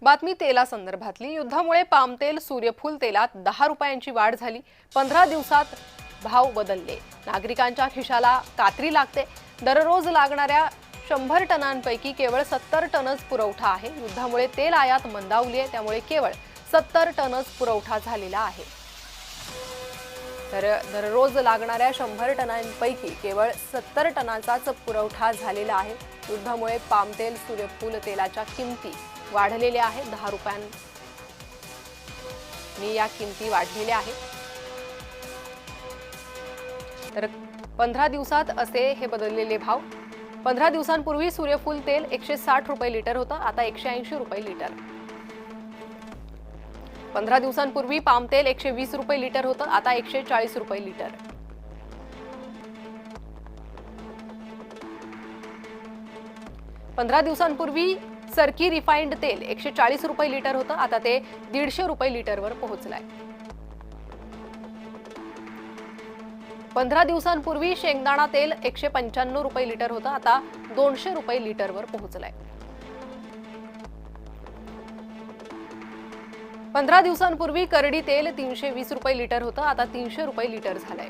बातमी तेला संदर्भातली। युद्धामुळे पामतेल सूर्यफूल तेलात 10 रुपयांची वाढ झाली। 15 दिवसात भाव बदलले। नागरिकांच्या खिशाला कात्री लागते। दररोज लागणाऱ्या 100 टनांपैकी केवळ 70 टनच पुरवठा आहे। युद्धामुळे तेल आयात मंदावली आहे, त्यामुळे केवळ 70 टनच पुरवठा झालेला आहे। तर दररोज लागणाऱ्या 100 टनांपैकी केवळ 70 टनांचाच पुरवठा झालेला आहे। युद्धामुळे पामतेल सूर्यफूल तेलाच्या किमती वाढलेल्या आहेत। 10 रुपयांनी या किमती वाढलेल्या आहेत। तर 15 दिवसात असे हे बदललेले भाव। 15 दिवसांपूर्वी सूर्यफूल तेल 160 रुपये लिटर होतं, आता 180 रुपये लिटर। 15 दिवसांपूर्वी पामतेल 120 रुपये लिटर होतं, आता 140 रुपये लिटर। 15 दिवसांपूर्वी सरकी रिफाइंड तेल 140 रुपये लिटर होतं, आता ते 150 रुपये लिटरवर पोहोचलंय। 15 दिवसांपूर्वी शेंगदाणा तेल 195 रुपये लिटर होतं, आता 200 रुपये लिटरवर पोहोचलंय। 15 दिवसांपूर्वी करडी तेल 320 रुपये लिटर होतं, आता 300 रुपये लिटर झालंय।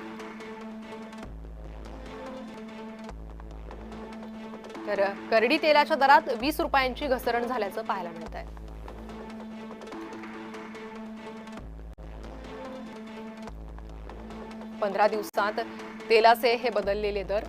तर करडी तेलाच्या दरात 20 रुपयांची घसरण झाल्याचं पाहायला मिळतंय। पंधरा दिवसात तेलाचे हे बदललेले दर।